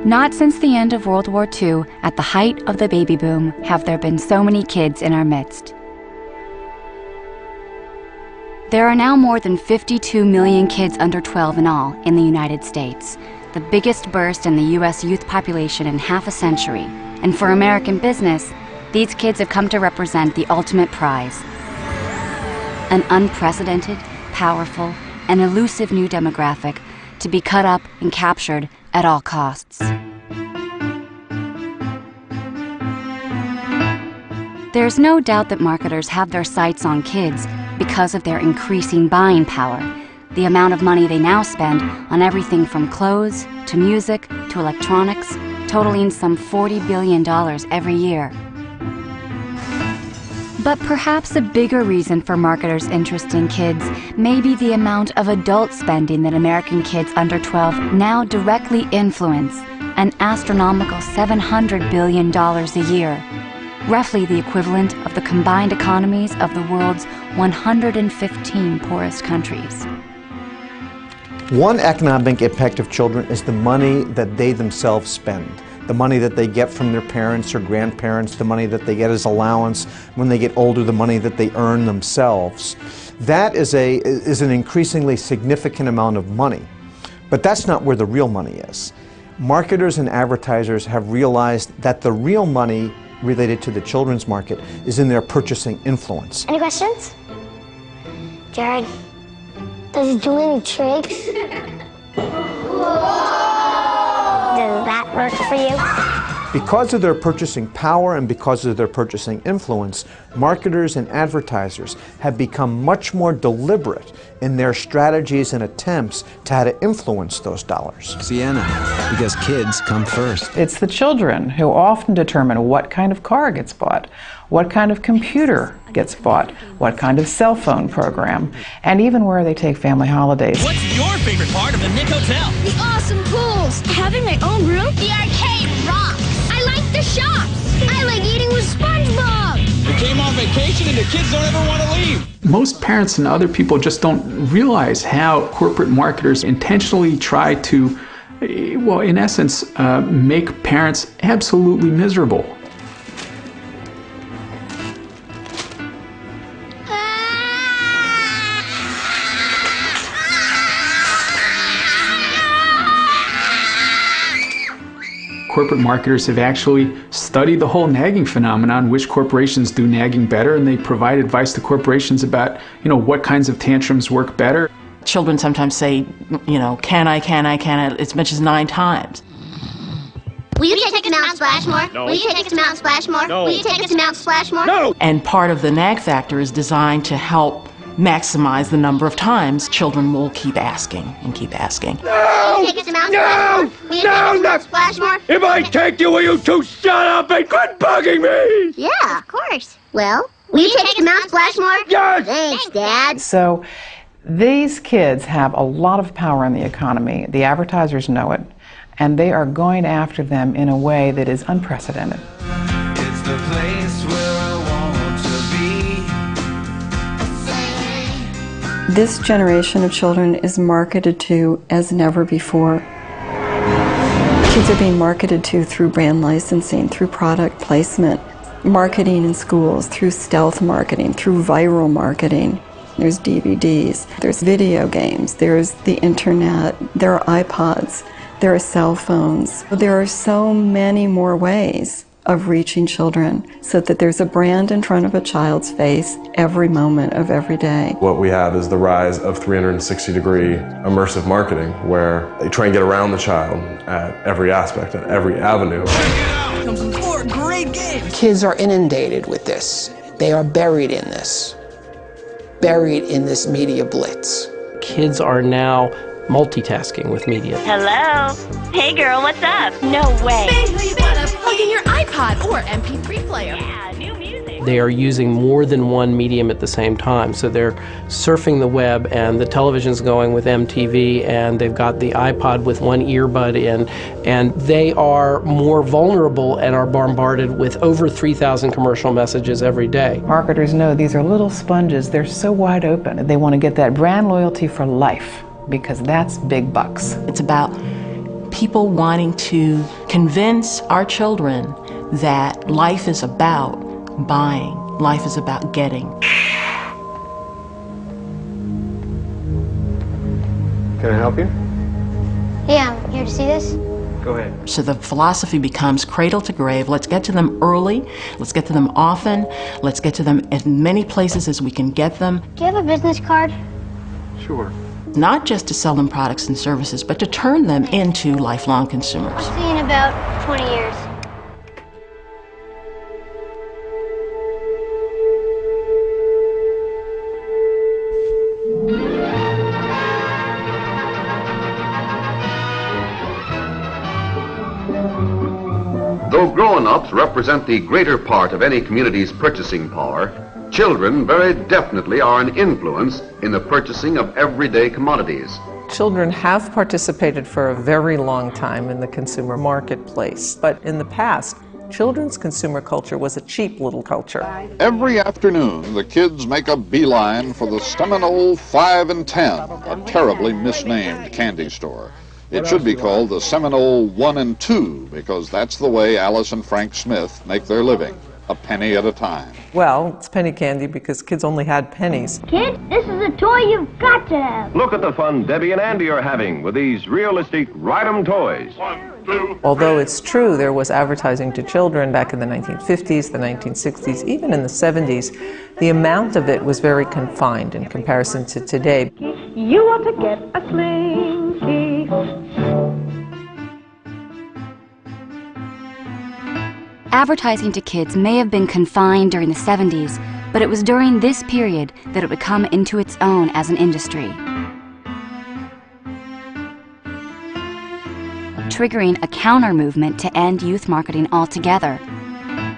Not since the end of World War II, at the height of the baby boom, have there been so many kids in our midst. There are now more than 52 million kids under 12 in all in the United States, the biggest burst in the U.S. youth population in half a century. And for American business, these kids have come to represent the ultimate prize. An unprecedented, powerful, and elusive new demographic to be cut up and captured at all costs. There's no doubt that marketers have their sights on kids because of their increasing buying power, the amount of money they now spend on everything from clothes to music to electronics, totaling some $40 billion every year. But perhaps a bigger reason for marketers' interest in kids may be the amount of adult spending that American kids under 12 now directly influence, an astronomical $700 billion a year, roughly the equivalent of the combined economies of the world's 115 poorest countries. One economic impact of children is the money that they themselves spend. The money that they get from their parents or grandparents, the money that they get as allowance when they get older, the money that they earn themselves. That is an increasingly significant amount of money. But that's not where the real money is. Marketers and advertisers have realized that the real money related to the children's market is in their purchasing influence. Any questions? Jared, does he do any tricks? Does that work for you? Because of their purchasing power and because of their purchasing influence, marketers and advertisers have become much more deliberate in their strategies and attempts to how to influence those dollars. Sienna, because kids come first. It's the children who often determine what kind of car gets bought, what kind of computer gets bought, what kind of cell phone program, and even where they take family holidays. What's your favorite part of the Nick Hotel? The awesome pools, having my own room, the arcade rocks. I like the shops. I like eating with SpongeBob. We came on vacation and the kids don't ever want to leave. Most parents and other people just don't realize how corporate marketers intentionally try to, well, in essence, make parents absolutely miserable. Corporate marketers have actually studied the whole nagging phenomenon, which corporations do nagging better, and they provide advice to corporations about, what kinds of tantrums work better. Children sometimes say, can I, as much as 9 times. Will you take us to Mount Splashmore? No. Will you take us to Mount Splashmore? No. Will you take us to Mount Splashmore? No! And part of the nag factor is designed to help maximize the number of times children will keep asking and keep asking. Will you take us to Mount Splashmore? Will you take us to Mount Splashmore? If I take you, will you two shut up and quit bugging me? Yeah, of course. Well, will you take us to Mount Splashmore? Yes! Thanks, Dad. So these kids have a lot of power in the economy. The advertisers know it, and they are going after them in a way that is unprecedented. It's the place where I want to be. This generation of children is marketed to as never before. Kids are being marketed to through brand licensing, through product placement, marketing in schools, through stealth marketing, through viral marketing. There's DVDs, there's video games, there's the internet, there are iPods, there are cell phones. There are so many more ways of reaching children so that there's a brand in front of a child's face every moment of every day. What we have is the rise of 360-degree immersive marketing, where they try and get around the child at every aspect, at every avenue. Check it out! Comes some 4 great games! Kids are inundated with this. They are buried in this. Buried in this media blitz. Kids are now multitasking with media. Hello? Hey girl, what's up? No way. Basically, you want to plug in your iPod or MP3 player. Yeah, new music. They are using more than one medium at the same time. So they're surfing the web, and the television's going with MTV, and they've got the iPod with one earbud in, and they are more vulnerable and are bombarded with over 3,000 commercial messages every day. Marketers know these are little sponges. They're so wide open. They want to get that brand loyalty for life, because that's big bucks. It's about people wanting to convince our children that life is about buying, life is about getting. Can I help you? Yeah, I'm here to see this. Go ahead. So the philosophy becomes cradle to grave. Let's get to them early. Let's get to them often. Let's get to them as many places as we can get them. Do you have a business card? Sure. Not just to sell them products and services, but to turn them into lifelong consumers. I'll see you in about 20 years. Though grown-ups represent the greater part of any community's purchasing power, children very definitely are an influence in the purchasing of everyday commodities. Children have participated for a very long time in the consumer marketplace, but in the past, children's consumer culture was a cheap little culture. Every afternoon, the kids make a beeline for the Seminole 5 and 10, a terribly misnamed candy store. It should be called the Seminole 1 and 2, because that's the way Alice and Frank Smith make their living, a penny at a time. Well, it's penny candy because kids only had pennies. Kid, this is a toy you've got to have. Look at the fun Debbie and Andy are having with these realistic ride-em toys. Although it's true there was advertising to children back in the 1950s, the 1960s, even in the 70s, the amount of it was very confined in comparison to today. You want to get a slinky. Advertising to kids may have been confined during the 70s, but it was during this period that it would come into its own as an industry, triggering a counter-movement to end youth marketing altogether,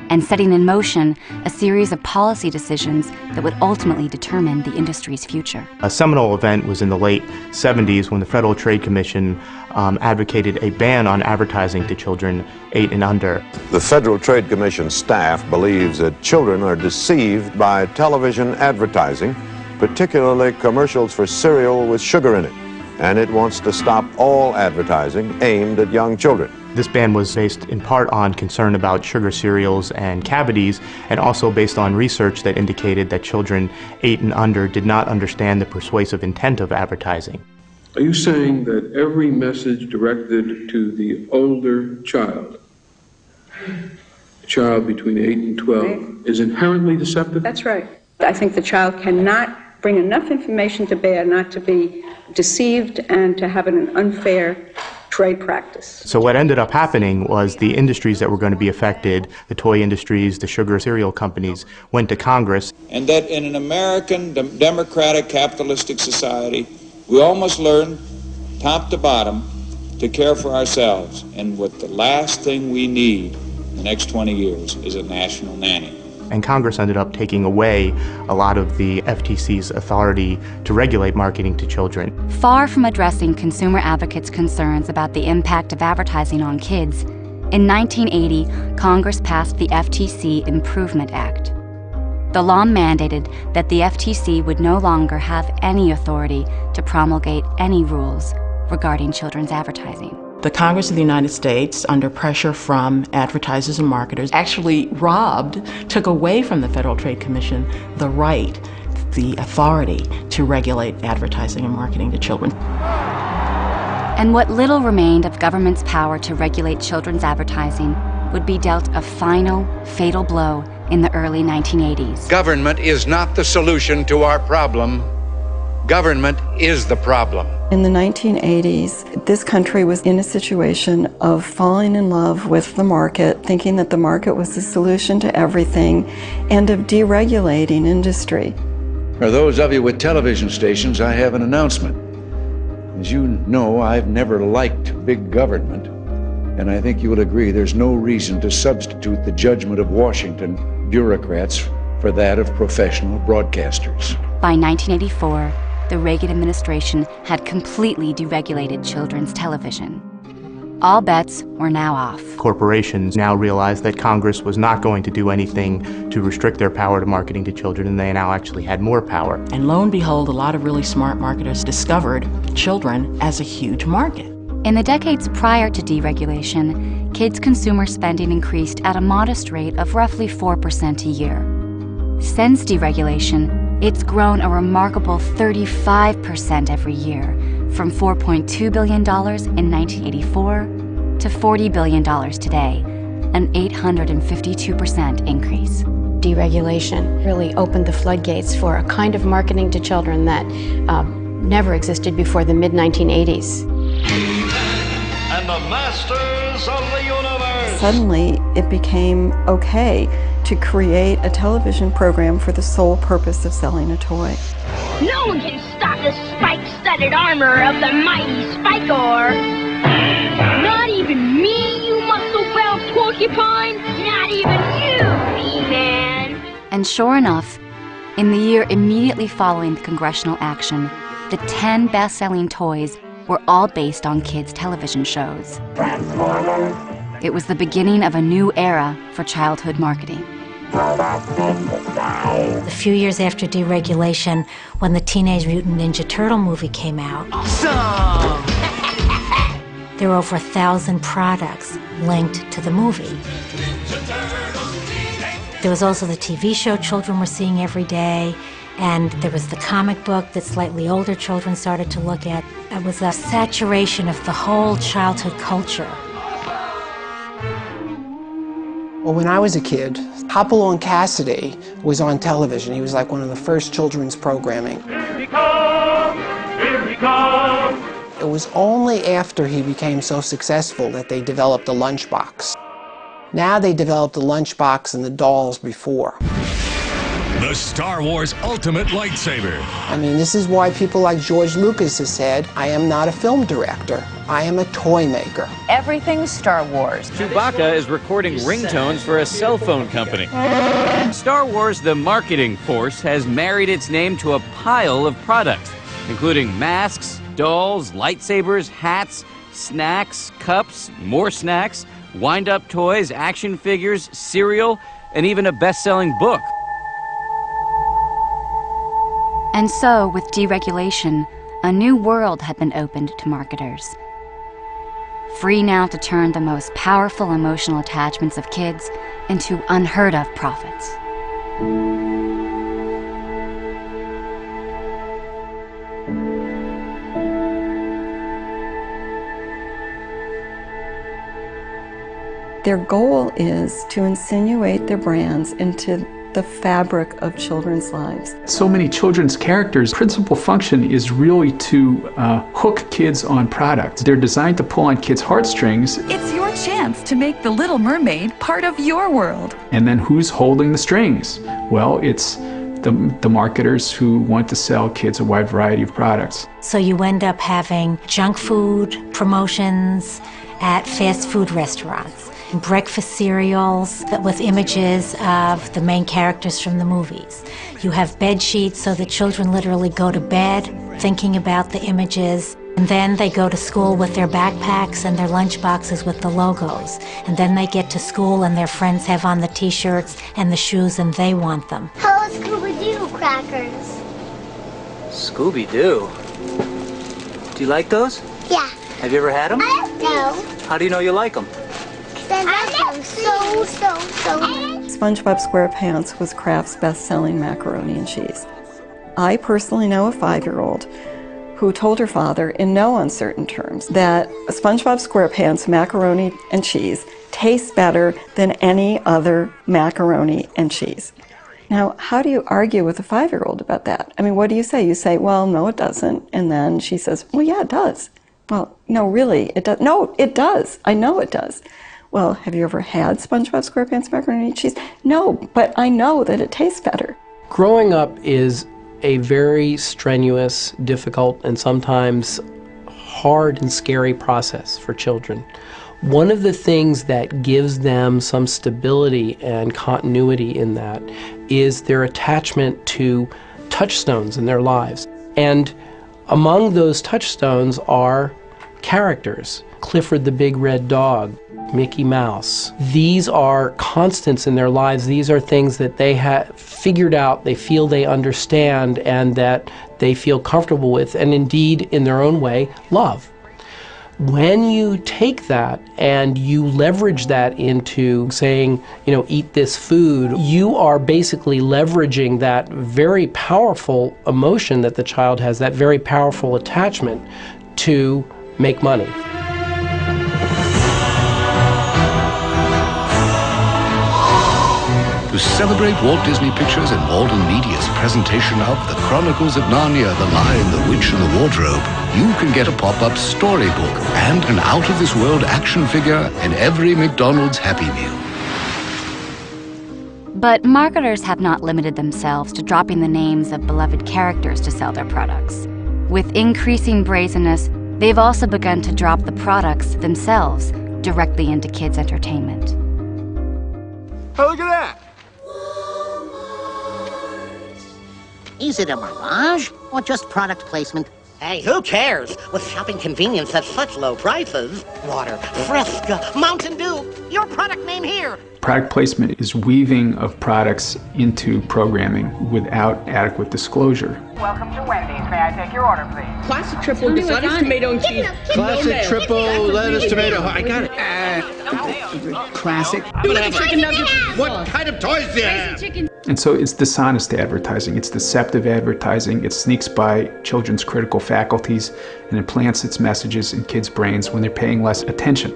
and setting in motion a series of policy decisions that would ultimately determine the industry's future. A seminal event was in the late 70s when the Federal Trade Commission advocated a ban on advertising to children 8 and under. The Federal Trade Commission staff believes that children are deceived by television advertising, particularly commercials for cereal with sugar in it, and it wants to stop all advertising aimed at young children. This ban was based in part on concern about sugar cereals and cavities, and also based on research that indicated that children 8 and under did not understand the persuasive intent of advertising. Are you saying that every message directed to the older child, a child between 8 and 12, is inherently deceptive? That's right. I think the child cannot bring enough information to bear not to be deceived and to have an unfair trade practice. So what ended up happening was the industries that were going to be affected, the toy industries, the sugar cereal companies, went to Congress. And that in an American democratic capitalistic society, we all must learn, top to bottom, to care for ourselves. And what the last thing we need in the next 20 years is a national nanny. And Congress ended up taking away a lot of the FTC's authority to regulate marketing to children. Far from addressing consumer advocates' concerns about the impact of advertising on kids, in 1980, Congress passed the FTC Improvement Act. The law mandated that the FTC would no longer have any authority to promulgate any rules regarding children's advertising. The Congress of the United States, under pressure from advertisers and marketers, actually took away from the Federal Trade Commission the right, the authority to regulate advertising and marketing to children. And what little remained of government's power to regulate children's advertising would be dealt a final, fatal blow in the early 1980s. Government is not the solution to our problem. Government is the problem. In the 1980s, this country was in a situation of falling in love with the market, thinking that the market was the solution to everything, and of deregulating industry. For those of you with television stations, I have an announcement. As you know, I've never liked big government, and I think you will agree there's no reason to substitute the judgment of Washington bureaucrats for that of professional broadcasters. By 1984, the Reagan administration had completely deregulated children's television. All bets were now off. Corporations now realized that Congress was not going to do anything to restrict their power to marketing to children, and they now actually had more power. And lo and behold, a lot of really smart marketers discovered children as a huge market. In the decades prior to deregulation, kids' consumer spending increased at a modest rate of roughly 4% a year. Since deregulation, it's grown a remarkable 35% every year, from $4.2 billion in 1984 to $40 billion today, an 852% increase. Deregulation really opened the floodgates for a kind of marketing to children that never existed before the mid-1980s. And the masters of the universe. Suddenly, it became okay to create a television program for the sole purpose of selling a toy. No one can stop the spike-studded armor of the mighty Spikor. Not even me, you muscle-bound porcupine. Not even you, He-Man. And sure enough, in the year immediately following the congressional action, the 10 best-selling toys were all based on kids' television shows. It was the beginning of a new era for childhood marketing. A few years after deregulation, when the Teenage Mutant Ninja Turtle movie came out, awesome! There were over 1,000 products linked to the movie. There was also the TV show children were seeing every day, and there was the comic book that slightly older children started to look at. It was a saturation of the whole childhood culture. Well, when I was a kid, Hopalong Cassidy was on television. He was like one of the first children's programming. Here he comes! Here he comes! It was only after he became so successful that they developed a lunchbox. Now they developed the lunchbox and the dolls before. The Star Wars Ultimate Lightsaber. I mean, this is why people like George Lucas has said, I am not a film director, I am a toy maker. Everything's Star Wars. Chewbacca is recording ringtones for a cell phone company. Star Wars, the marketing force, has married its name to a pile of products, including masks, dolls, lightsabers, hats, snacks, cups, more snacks, wind-up toys, action figures, cereal, and even a best-selling book. And so, with deregulation, a new world had been opened to marketers. Free now to turn the most powerful emotional attachments of kids into unheard-of profits. Their goal is to insinuate their brands into the fabric of children's lives. So many children's characters' principal function is really to hook kids on products. They're designed to pull on kids' heartstrings. It's your chance to make The Little Mermaid part of your world. And then who's holding the strings? Well, it's the marketers who want to sell kids a wide variety of products. So you end up having junk food promotions at fast food restaurants, breakfast cereals with images of the main characters from the movies. You have bed sheets so the children literally go to bed thinking about the images, and then they go to school with their backpacks and their lunch boxes with the logos. And then they get to school and their friends have on the t-shirts and the shoes and they want them. Hello, Scooby-Doo crackers. Scooby-Doo? Do you like those? Yeah. Have you ever had them? No. How do you know you like them? I love so much. SpongeBob SquarePants was Kraft's best-selling macaroni and cheese. I personally know a 5-year-old who told her father in no uncertain terms that SpongeBob SquarePants macaroni and cheese tastes better than any other macaroni and cheese. Now, how do you argue with a 5-year-old about that? I mean, what do you say? You say, well, no, it doesn't. And then she says, well, yeah, it does. Well, no, really, it does. No, it does. I know it does. Well, have you ever had SpongeBob SquarePants macaroni and cheese? No, but I know that it tastes better. Growing up is a very strenuous, difficult, and sometimes hard and scary process for children. One of the things that gives them some stability and continuity in that is their attachment to touchstones in their lives. And among those touchstones are characters. Clifford the Big Red Dog, Mickey Mouse. These are constants in their lives. These are things that they have figured out, they feel they understand, and that they feel comfortable with, and indeed, in their own way, love. When you take that and you leverage that into saying, eat this food, you are basically leveraging that very powerful emotion that the child has, that very powerful attachment to make money. To celebrate Walt Disney Pictures and Walden Media's presentation of The Chronicles of Narnia, The Lion, the Witch, and the Wardrobe, you can get a pop-up storybook and an out-of-this-world action figure in every McDonald's Happy Meal. But marketers have not limited themselves to dropping the names of beloved characters to sell their products. With increasing brazenness, they've also begun to drop the products themselves directly into kids' entertainment. Oh, look at that! Is it a mirage or just product placement? Hey, who cares? With shopping convenience at such low prices. Water, Fresca, Mountain Dew, your product name here. Product placement is weaving of products into programming without adequate disclosure. Welcome to Wendy's. May I take your order, please? Classic triple lettuce, tomato, and cheese. Classic triple lettuce, tomato. I got it. Classic. Chicken nuggets. What kind of toys do you have? And so it's dishonest advertising, it's deceptive advertising, it sneaks by children's critical faculties and implants its messages in kids' brains when they're paying less attention.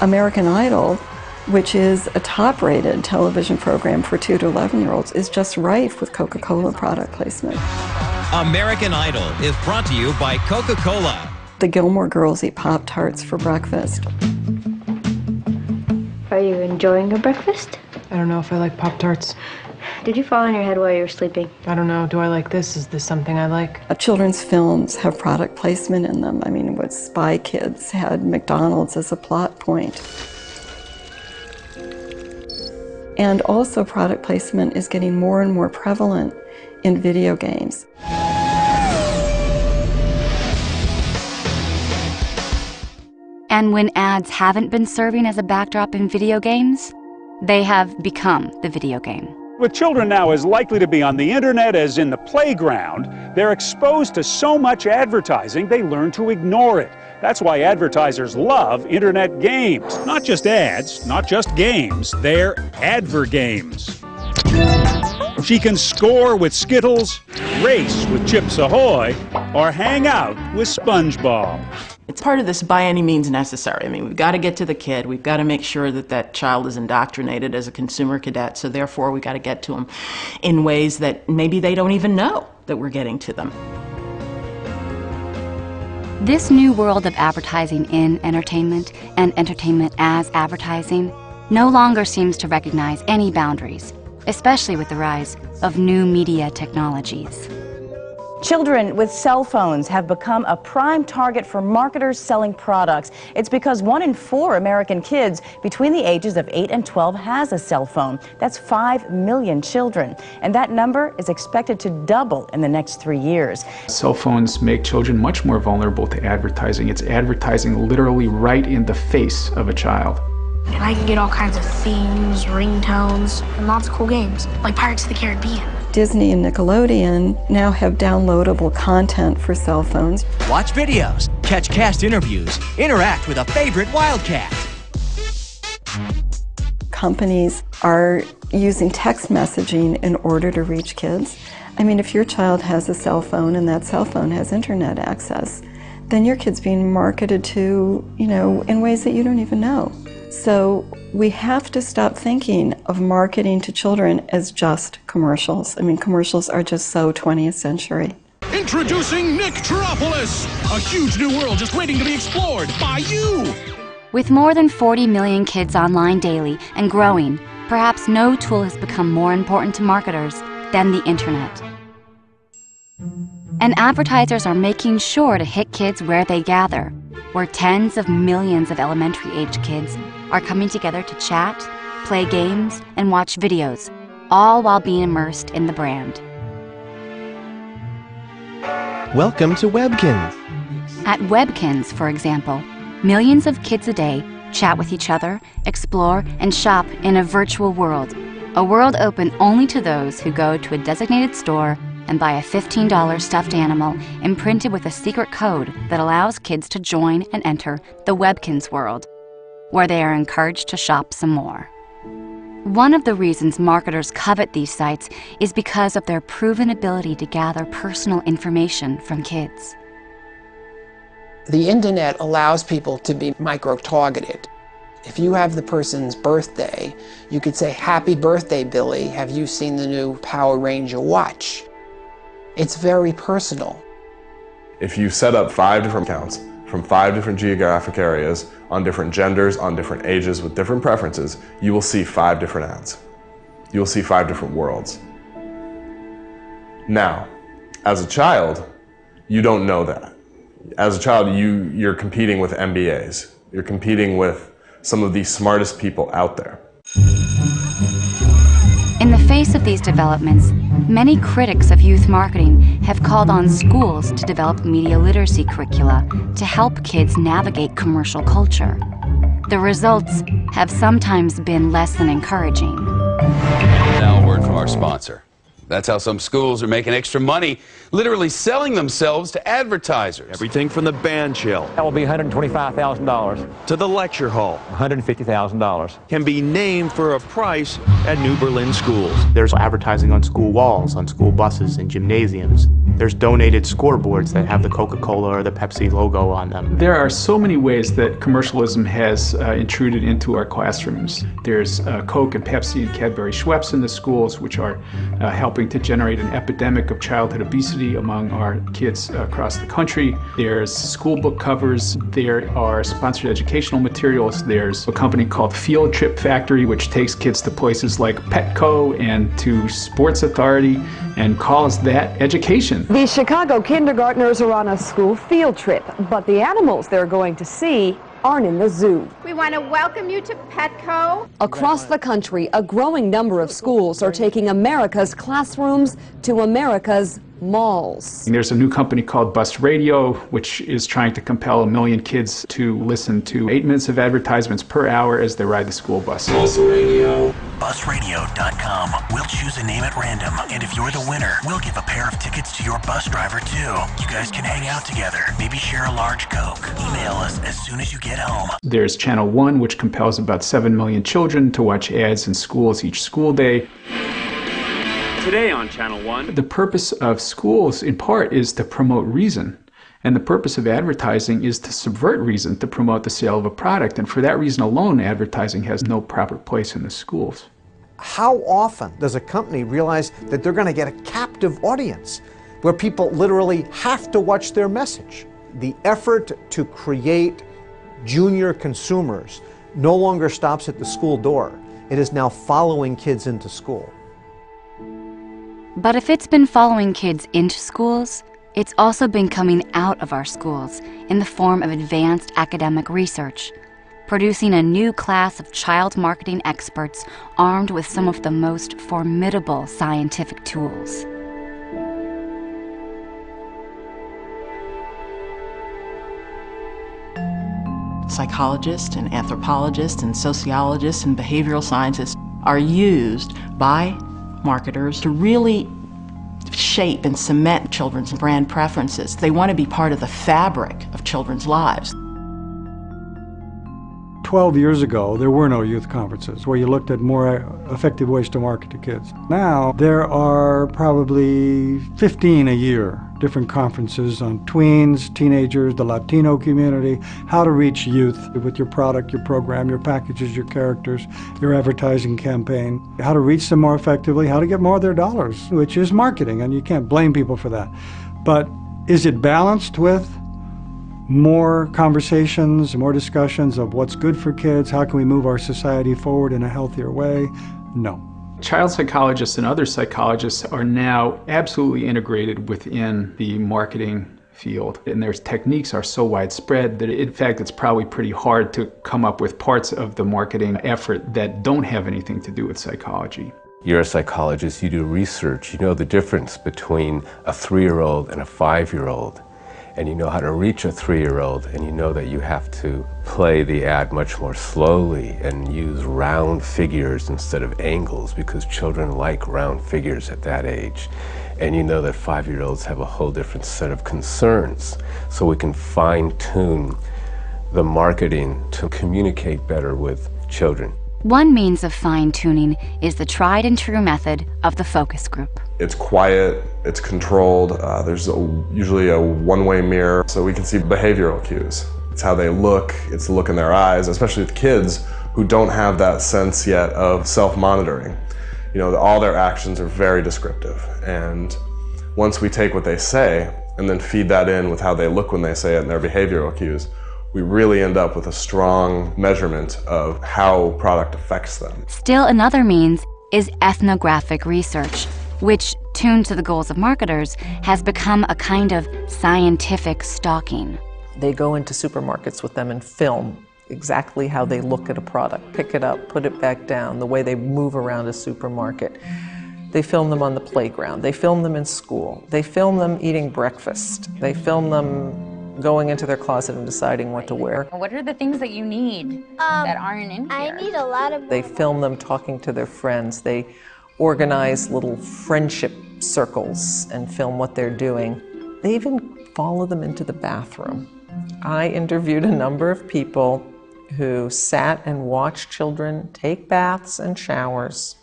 American Idol, which is a top-rated television program for 2 to 11-year-olds, is just rife with Coca-Cola product placement. American Idol is brought to you by Coca-Cola. The Gilmore Girls eat Pop-Tarts for breakfast. Are you enjoying your breakfast? I don't know if I like Pop-Tarts. Did you fall on your head while you were sleeping? I don't know. Do I like this? Is this something I like? Children's films have product placement in them. I mean, what Spy Kids had McDonald's as a plot point. And also product placement is getting more and more prevalent in video games. And when ads haven't been serving as a backdrop in video games, they have become the video game. With children now as likely to be on the internet as in the playground, they're exposed to so much advertising they learn to ignore it. That's why advertisers love internet games. Not just ads, not just games, they're advergames. She can score with Skittles, race with Chips Ahoy, or hang out with SpongeBob. It's part of this by any means necessary. I mean, we've got to get to the kid. We've got to make sure that that child is indoctrinated as a consumer cadet. So therefore, we've got to get to them in ways that maybe they don't even know that we're getting to them. This new world of advertising in entertainment and entertainment as advertising no longer seems to recognize any boundaries, especially with the rise of new media technologies. Children with cell phones have become a prime target for marketers selling products. It's because 1 in 4 American kids between the ages of 8 and 12 has a cell phone. That's 5 million children. And that number is expected to double in the next 3 years. Cell phones make children much more vulnerable to advertising. It's advertising literally right in the face of a child. And I can get all kinds of themes, ringtones, and lots of cool games, like Pirates of the Caribbean. Disney and Nickelodeon now have downloadable content for cell phones. Watch videos, catch cast interviews, interact with a favorite Wildcat. Companies are using text messaging in order to reach kids. I mean, if your child has a cell phone and that cell phone has internet access, then your kid's being marketed to, in ways that you don't even know. So we have to stop thinking of marketing to children as just commercials. I mean, commercials are just so 20th century. Introducing Nick Teropolis, a huge new world just waiting to be explored by you. With more than 40 million kids online daily and growing, perhaps no tool has become more important to marketers than the internet. And advertisers are making sure to hit kids where they gather, where tens of millions of elementary-aged kids are coming together to chat, play games, and watch videos, all while being immersed in the brand. Welcome to Webkinz. At Webkinz, for example, millions of kids a day chat with each other, explore, and shop in a virtual world, a world open only to those who go to a designated store and buy a $15 stuffed animal imprinted with a secret code that allows kids to join and enter the Webkinz world, where they are encouraged to shop some more. One of the reasons marketers covet these sites is because of their proven ability to gather personal information from kids. The internet allows people to be micro-targeted. If you have the person's birthday, you could say, "Happy birthday, Billy. Have you seen the new Power Ranger watch?" It's very personal. If you set up 5 different accounts from 5 different geographic areas, on different genders, on different ages, with different preferences, you will see 5 different ads. You will see 5 different worlds. Now, as a child, you don't know that. As a child, you're competing with MBAs. You're competing with some of the smartest people out there. In the face of these developments, many critics of youth marketing have called on schools to develop media literacy curricula to help kids navigate commercial culture. The results have sometimes been less than encouraging. Now a word from our sponsor. That's how some schools are making extra money, literally selling themselves to advertisers. Everything from the band shell. That will be $125,000. To the lecture hall. $150,000. Can be named for a price at New Berlin schools. There's advertising on school walls, on school buses and gymnasiums. There's donated scoreboards that have the Coca-Cola or the Pepsi logo on them. There are so many ways that commercialism has intruded into our classrooms. There's Coke and Pepsi and Cadbury Schweppes in the schools, which are helping to generate an epidemic of childhood obesity among our kids across the country. There's school book covers. There are sponsored educational materials. There's a company called Field Trip Factory, which takes kids to places like Petco and to Sports Authority and calls that education. The Chicago kindergartners are on a school field trip, but the animals they're going to see aren't in the zoo. We want to welcome you to Petco. Across the country, a growing number of schools are taking America's classrooms to America's malls. There's a new company called Bus Radio, which is trying to compel 1 million kids to listen to 8 minutes of advertisements per hour as they ride the school bus. Bus Radio. Busradio.com. We'll choose a name at random, and if you're the winner, we'll give a pair of tickets to your bus driver too. You guys can hang out together, maybe share a large Coke. Email us as soon as you get home. There's Channel 1, which compels about 7 million children to watch ads in schools each school day. Today on Channel 1. The purpose of schools, in part, is to promote reason. And the purpose of advertising is to subvert reason, to promote the sale of a product. And for that reason alone, advertising has no proper place in the schools. How often does a company realize that they're going to get a captive audience where people literally have to watch their message? The effort to create junior consumers no longer stops at the school door. It is now following kids into school. But if it's been following kids into schools, it's also been coming out of our schools in the form of advanced academic research, producing a new class of child marketing experts armed with some of the most formidable scientific tools. Psychologists and anthropologists and sociologists and behavioral scientists are used by marketers to really shape and cement children's brand preferences. They want to be part of the fabric of children's lives. 12 years ago, there were no youth conferences where you looked at more effective ways to market to kids. Now, there are probably 15 a year, different conferences on tweens, teenagers, the Latino community, how to reach youth with your product, your program, your packages, your characters, your advertising campaign, how to reach them more effectively, how to get more of their dollars, which is marketing, and you can't blame people for that. But is it balanced with more conversations, more discussions of what's good for kids, how can we move our society forward in a healthier way? No. Child psychologists and other psychologists are now absolutely integrated within the marketing field, and their techniques are so widespread that in fact it's probably pretty hard to come up with parts of the marketing effort that don't have anything to do with psychology. You're a psychologist, you do research, you know the difference between a 3-year-old and a 5-year-old. And you know how to reach a 3-year-old, and you know that you have to play the ad much more slowly and use round figures instead of angles, because children like round figures at that age. and you know that 5-year-olds have a whole different set of concerns. So we can fine-tune the marketing to communicate better with children. One means of fine-tuning is the tried and true method of the focus group. It's quiet, it's controlled, there's usually a one-way mirror, so we can see behavioral cues. It's how they look, it's the look in their eyes, especially with kids who don't have that sense yet of self-monitoring. You know, all their actions are very descriptive, and once we take what they say and then feed that in with how they look when they say it and their behavioral cues, we really end up with a strong measurement of how product affects them. Still another means is ethnographic research, which, tuned to the goals of marketers, has become a kind of scientific stalking. They go into supermarkets with them and film exactly how they look at a product, pick it up, put it back down, the way they move around a supermarket. They film them on the playground. They film them in school. They film them eating breakfast. They film them going into their closet and deciding what to wear. What are the things that you need that aren't in here? I need a lot of... They film them talking to their friends. They organize little friendship circles and film what they're doing. They even follow them into the bathroom. I interviewed a number of people who sat and watched children take baths and showers,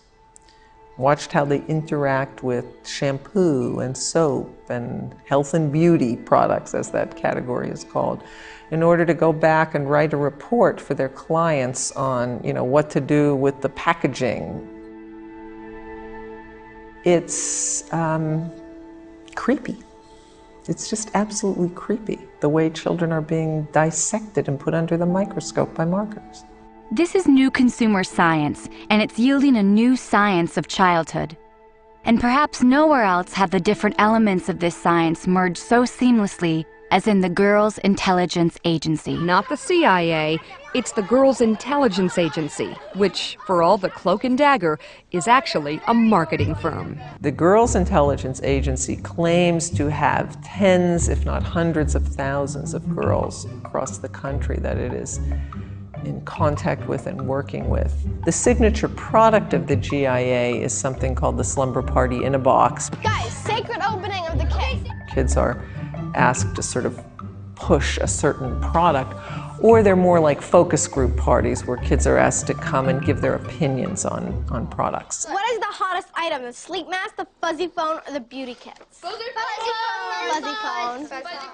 watched how they interact with shampoo and soap and health and beauty products, as that category is called, in order to go back and write a report for their clients on, what to do with the packaging. It's creepy. It's just absolutely creepy, the way children are being dissected and put under the microscope by marketers. This is new consumer science, and it's yielding a new science of childhood. And perhaps nowhere else have the different elements of this science merged so seamlessly as in the Girls' Intelligence Agency. Not the CIA, it's the Girls' Intelligence Agency, which, for all the cloak and dagger, is actually a marketing firm. The Girls' Intelligence Agency claims to have tens, if not hundreds of thousands of girls across the country that it is in contact with and working with. The signature product of the GIA is something called the Slumber Party in a Box. Guys, sacred opening of the cake. Kids are asked to sort of push a certain product, or they're more like focus group parties where kids are asked to come and give their opinions on products. What is the hottest item, the sleep mask, the fuzzy phone, or the beauty kits? Fuzzy phone.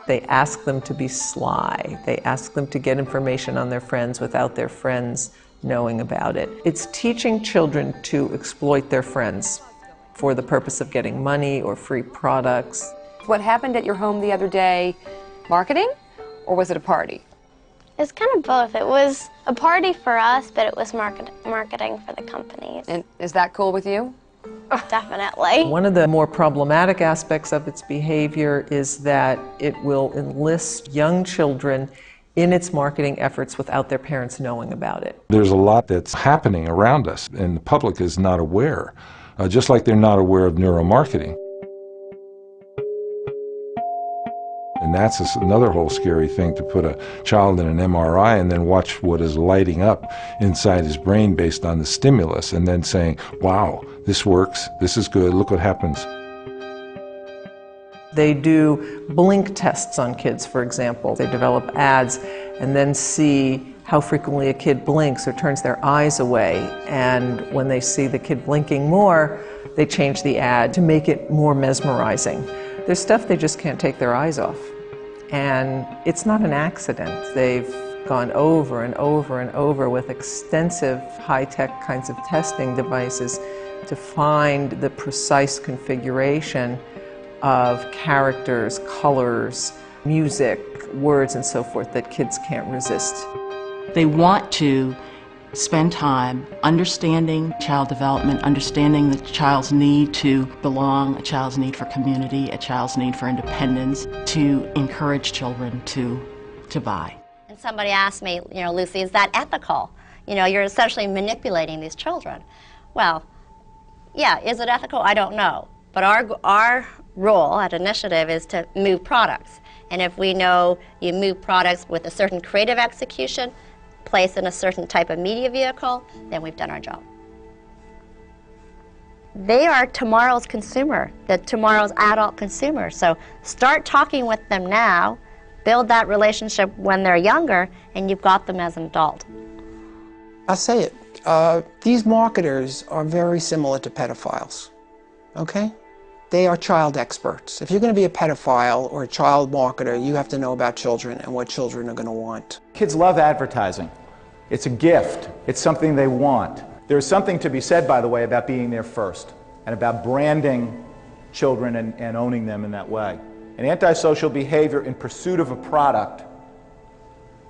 They ask them to be sly. They ask them to get information on their friends without their friends knowing about it. It's teaching children to exploit their friends for the purpose of getting money or free products. What happened at your home the other day, marketing, or was it a party? It's kind of both. It was a party for us, but it was marketing for the companies. And is that cool with you? Definitely. One of the more problematic aspects of its behavior is that it will enlist young children in its marketing efforts without their parents knowing about it. There's a lot that's happening around us, and the public is not aware, just like they're not aware of neuromarketing. And that's another whole scary thing, to put a child in an MRI and then watch what is lighting up inside his brain based on the stimulus, and then saying, wow, this works, this is good, look what happens. They do blink tests on kids, for example. They develop ads and then see how frequently a kid blinks or turns their eyes away. And when they see the kid blinking more, they change the ad to make it more mesmerizing. There's stuff they just can't take their eyes off. And it's not an accident. They've gone over and over and over with extensive high-tech kinds of testing devices to find the precise configuration of characters, colors, music, words, and so forth that kids can't resist. They want to spend time understanding child development, understanding the child's need to belong, a child's need for community, a child's need for independence, to encourage children to buy. And somebody asked me, Lucy, is that ethical? You're essentially manipulating these children. Well, yeah, is it ethical? I don't know. But our role at Initiative is to move products. And if we know you move products with a certain creative execution, placed in a certain type of media vehicle, then we've done our job. they are tomorrow's consumer, tomorrow's adult consumer. So start talking with them now, build that relationship when they're younger, and you've got them as an adult. I'll say it. These marketers are very similar to pedophiles, okay? They are child experts. If you're going to be a pedophile or a child marketer, you have to know about children and what children are going to want. Kids love advertising. It's a gift. It's something they want. There's something to be said, by the way, about being there first and about branding children and owning them in that way. And antisocial behavior in pursuit of a product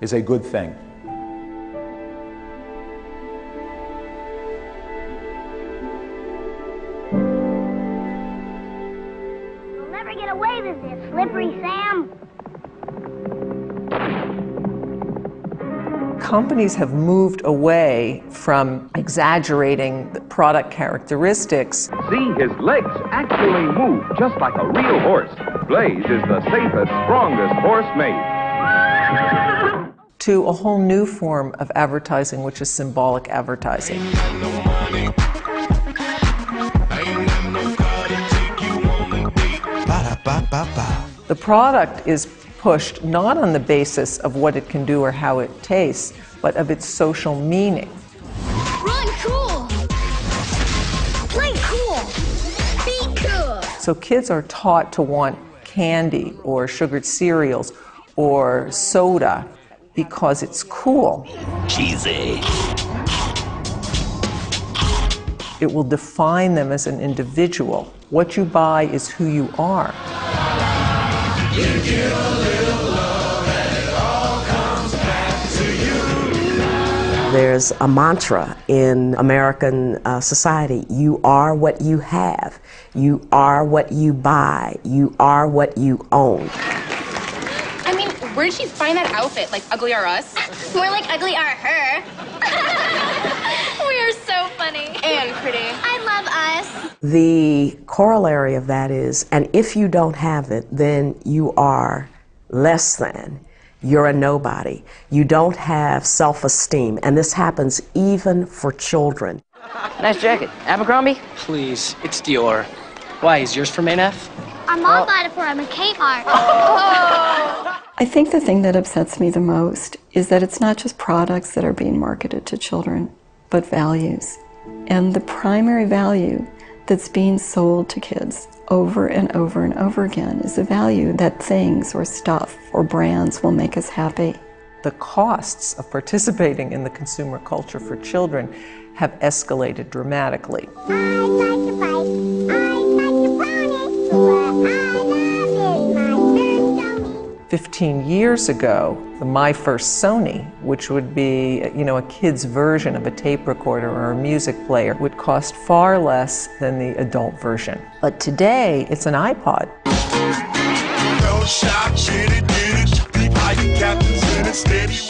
is a good thing. You'll never get away with this, Slippery Sam. Companies have moved away from exaggerating the product characteristics. See, his legs actually move just like a real horse. Blaze is the safest, strongest horse made. To a whole new form of advertising, which is symbolic advertising. The product is pushed not on the basis of what it can do or how it tastes, but of its social meaning. Run cool! Play cool! Be cool! So kids are taught to want candy or sugared cereals or soda because it's cool. Cheesy. It will define them as an individual. What you buy is who you are. You give a little love and it all comes back to you. There's a mantra in American society: you are what you have, you are what you buy, you are what you own. I mean, where did she find that outfit? Like Ugly Are Us? More like Ugly Are Her. We are so funny. And pretty. I love us. The corollary of that is, and if you don't have it, then you are less than. You're a nobody. You don't have self-esteem, and this happens even for children. Nice jacket. Abercrombie? Please, it's Dior. Why, is yours from ANF? Our mom bought it for him at Kmart. I think the thing that upsets me the most is that it's not just products that are being marketed to children, but values. And the primary value that's being sold to kids over and over and over again is the value that things or stuff or brands will make us happy. The costs of participating in the consumer culture for children have escalated dramatically. I'd like to bike. I'd like to pony. What I love is my first Sony. 15 years ago, the My First Sony, which would be, a kid's version of a tape recorder or a music player, would cost far less than the adult version. But today, it's an iPod.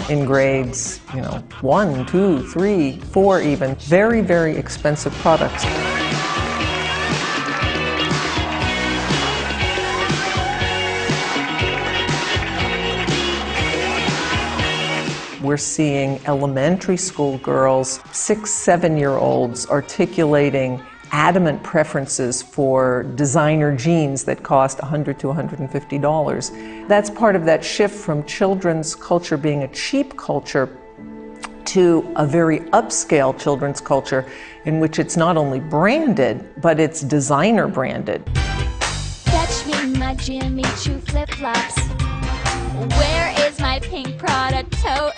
In grades, 1, 2, 3, 4 even, very, very expensive products. We're seeing elementary school girls, 6-, 7-year-olds articulating adamant preferences for designer jeans that cost $100 to $150. That's part of that shift from children's culture being a cheap culture to a very upscale children's culture in which it's not only branded, but it's designer branded. Fetch me my Jimmy Choo flip-flops. Where is my pink Prada tote?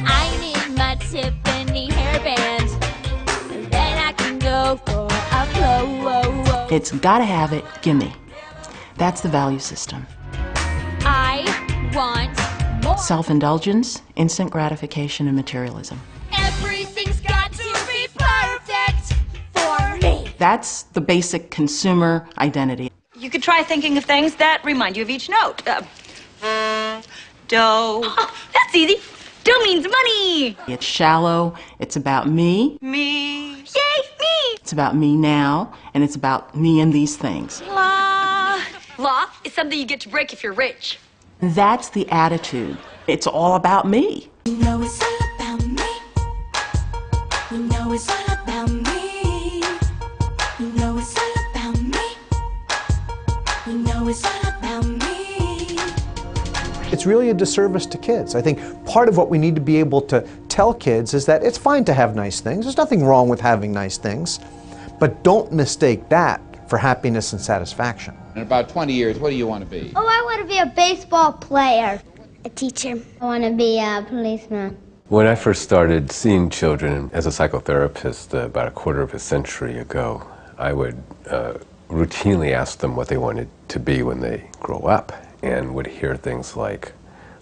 I need my Tiffany hairband. Then I can go for a flow. It's gotta have it, gimme. That's the value system. I want more. Self-indulgence, instant gratification, and materialism. Everything's got to be perfect for me. That's the basic consumer identity. You could try thinking of things that remind you of each note. Dough. Oh, that's easy. Dough means money. It's shallow. It's about me. Me. Yay, me. It's about me now, and it's about me and these things. Law. Law is something you get to break if you're rich. That's the attitude. It's all about me. You know it's all about me. You know it's all about me. it's all about me. You know it's all about me. It's really a disservice to kids. I think part of what we need to be able to tell kids is that it's fine to have nice things. There's nothing wrong with having nice things, but don't mistake that for happiness and satisfaction. In about 20 years, what do you want to be? Oh, I want to be a baseball player. A teacher. I want to be a policeman. When I first started seeing children as a psychotherapist about a quarter of a century ago, I would routinely ask them what they wanted to be when they grow up, and would hear things like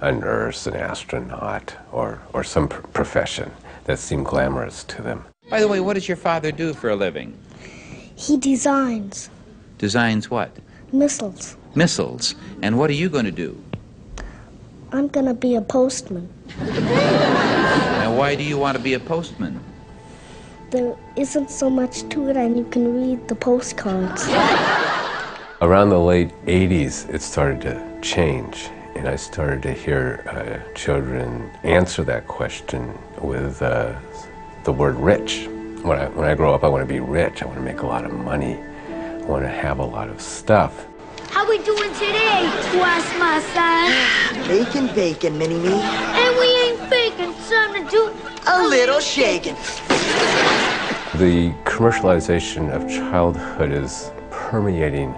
a nurse, an astronaut, or some profession that seemed glamorous to them. By the way, what does your father do for a living? He designs Designs what? missiles. Missiles. And what are you going to do? I'm going to be a postman. Now, why do you want to be a postman? There isn't so much to it, and you can read the postcards. Around the late 80s, it started to change, and I started to hear children answer that question with the word rich. When I grow up, I want to be rich. I want to make a lot of money. I want to have a lot of stuff. How we doing today? What's my son? Bacon, bacon, mini-me. And we ain't faking, something to do A little shaking. The commercialization of childhood is permeating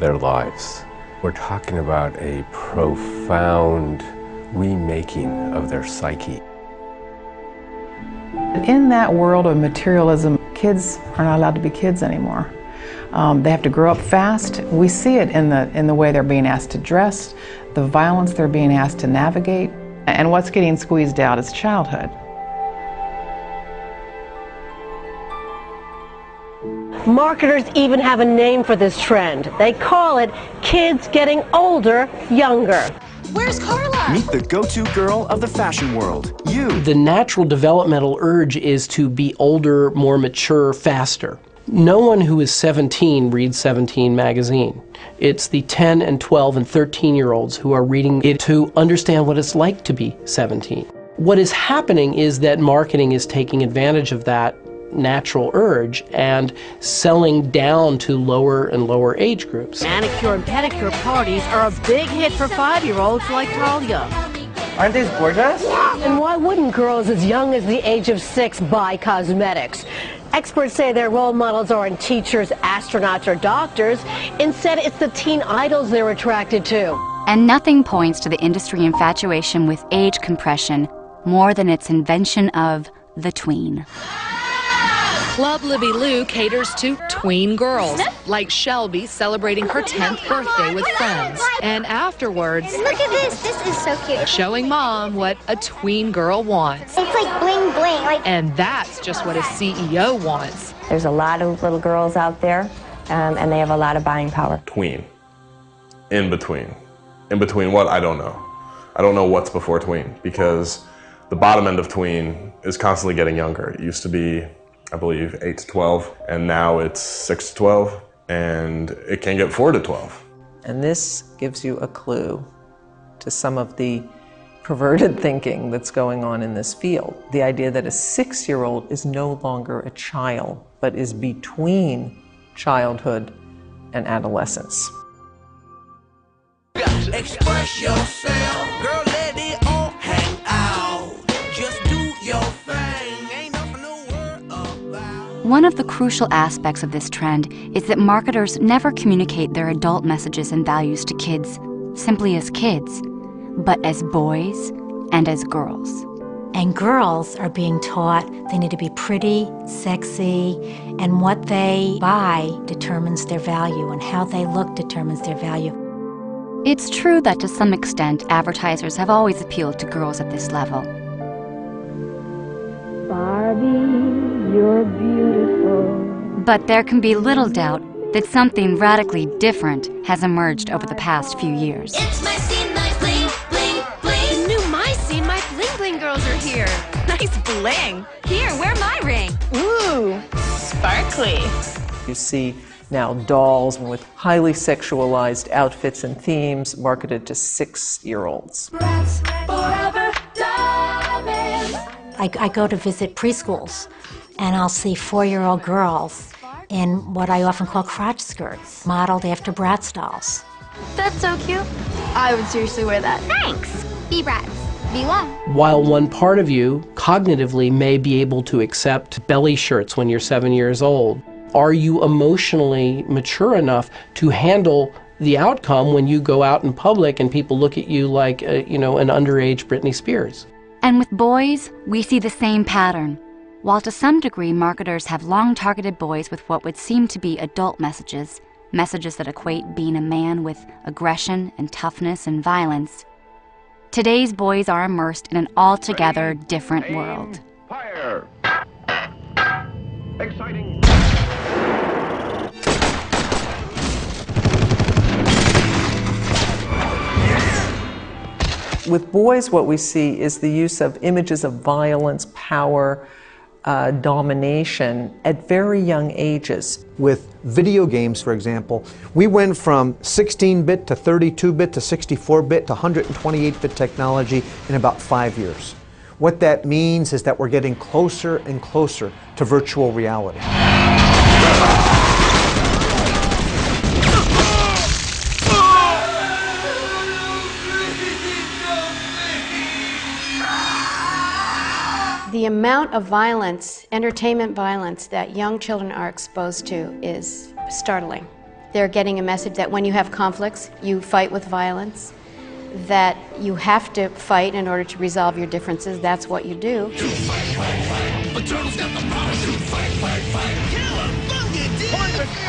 their lives. We're talking about a profound remaking of their psyche. In that world of materialism, kids are not allowed to be kids anymore. They have to grow up fast. We see it in the way they're being asked to dress, the violence they're being asked to navigate, and what's getting squeezed out is childhood. Marketers even have a name for this trend. They call it kids getting older, younger. Where's Carla? Meet the go-to girl of the fashion world, you. The natural developmental urge is to be older, more mature, faster. No one who is 17 reads 17 magazine. It's the 10 and 12 and 13-year-olds who are reading it to understand what it's like to be 17. What is happening is that marketing is taking advantage of that natural urge and selling down to lower and lower age groups. Manicure and pedicure parties are a big hit for 5-year-olds like Talia. Aren't these gorgeous? And why wouldn't girls as young as the age of 6 buy cosmetics? Experts say their role models aren't teachers, astronauts, or doctors. Instead, it's the teen idols they're attracted to. And nothing points to the industry infatuation with age compression more than its invention of the tween. Club Libby Lou caters to tween girls, like Shelby celebrating her 10th birthday with friends. And afterwards, Look at this. This is so cute. showing mom what a tween girl wants. It's like bling bling. Like. And that's just what a CEO wants. There's a lot of little girls out there, and they have a lot of buying power. Tween. In between. In between what? I don't know. I don't know what's before tween, because the bottom end of tween is constantly getting younger. It used to be, I believe, 8 to 12, and now it's 6 to 12, and it can get 4 to 12. And this gives you a clue to some of the perverted thinking that's going on in this field. The idea that a 6-year-old is no longer a child, but is between childhood and adolescence. Express yourself, girl, let it all hang out. Just do your thing, ain't nothing to worry about. One of the crucial aspects of this trend is that marketers never communicate their adult messages and values to kids simply as kids, but as boys and as girls. And girls are being taught they need to be pretty, sexy, and what they buy determines their value, and how they look determines their value. It's true that to some extent, advertisers have always appealed to girls at this level. Barbie, you're beautiful. But there can be little doubt that something radically different has emerged over the past few years. It's my scene, my bling, bling, bling. The new My Scene, My Bling Bling girls are here. Nice bling. Here, wear my ring. Ooh, sparkly. You see now dolls with highly sexualized outfits and themes marketed to 6-year-olds. I go to visit preschools, and I'll see 4-year-old girls in what I often call crotch skirts, modeled after Bratz dolls. That's so cute. I would seriously wear that. Thanks. Be Bratz. Be love. While one part of you cognitively may be able to accept belly shirts when you're 7 years old, are you emotionally mature enough to handle the outcome when you go out in public and people look at you like, an underage Britney Spears? And with boys, we see the same pattern. While to some degree marketers have long targeted boys with what would seem to be adult messages, messages that equate being a man with aggression and toughness and violence, today's boys are immersed in an altogether different world. Fire! Exciting! With boys, what we see is the use of images of violence, power, domination at very young ages. With video games, for example, we went from 16-bit to 32-bit to 64-bit to 128-bit technology in about 5 years. What that means is that we're getting closer and closer to virtual reality. The amount of violence, entertainment violence, that young children are exposed to is startling. They're getting a message that when you have conflicts, you fight with violence, that you have to fight in order to resolve your differences. That's what you do.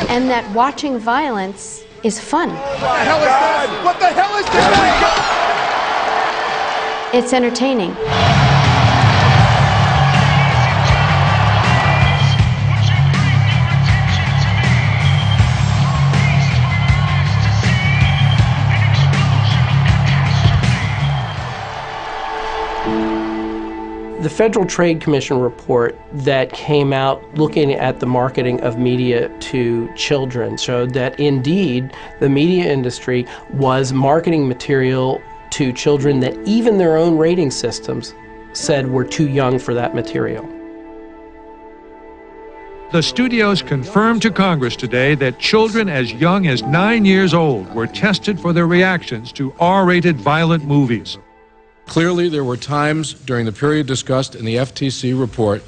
And that watching violence is fun. What the hell is this? What the hell is this? It's entertaining. The Federal Trade Commission report that came out looking at the marketing of media to children showed that indeed the media industry was marketing material to children that even their own rating systems said were too young for that material. The studios confirmed to Congress today that children as young as 9 years old were tested for their reactions to R-rated violent movies. Clearly, there were times during the period discussed in the FTC report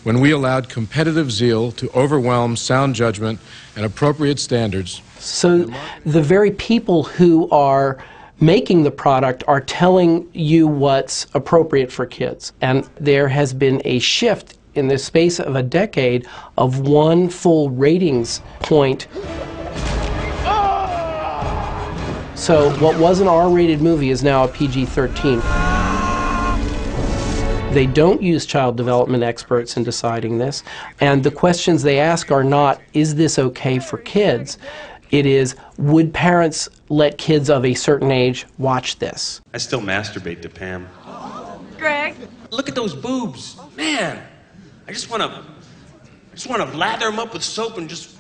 when we allowed competitive zeal to overwhelm sound judgment and appropriate standards. So the very people who are making the product are telling you what's appropriate for kids. And there has been a shift in the space of a decade of one full ratings point. So what was an R-rated movie is now a PG-13. They don't use child development experts in deciding this, and the questions they ask are not, is this okay for kids? It is, would parents let kids of a certain age watch this? I still masturbate to Pam. Greg? Look at those boobs. Man, I just want to lather them up with soap and just...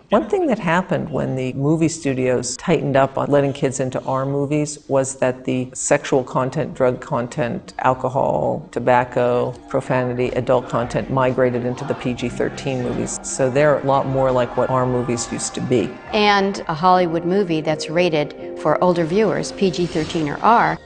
One thing that happened when the movie studios tightened up on letting kids into R movies was that the sexual content, drug content, alcohol, tobacco, profanity, adult content migrated into the PG-13 movies. So they're a lot more like what R movies used to be. And a Hollywood movie that's rated for older viewers, PG-13 or R,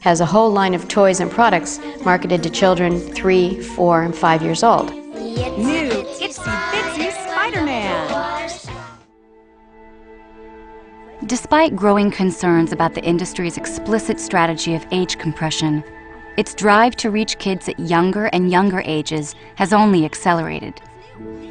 has a whole line of toys and products marketed to children 3, 4, and 5 years old. New Itsy Bitsy Spider-Man. Despite growing concerns about the industry's explicit strategy of age compression, its drive to reach kids at younger and younger ages has only accelerated.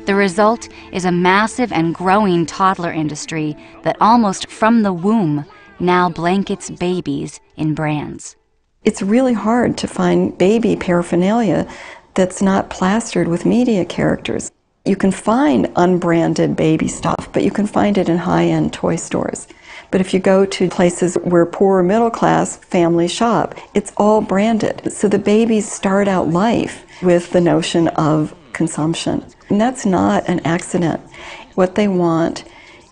The result is a massive and growing toddler industry that almost from the womb now blankets babies in brands. It's really hard to find baby paraphernalia that's not plastered with media characters. You can find unbranded baby stuff, but you can find it in high-end toy stores. But if you go to places where poor middle-class families shop, it's all branded. So the babies start out life with the notion of consumption. And that's not an accident. What they want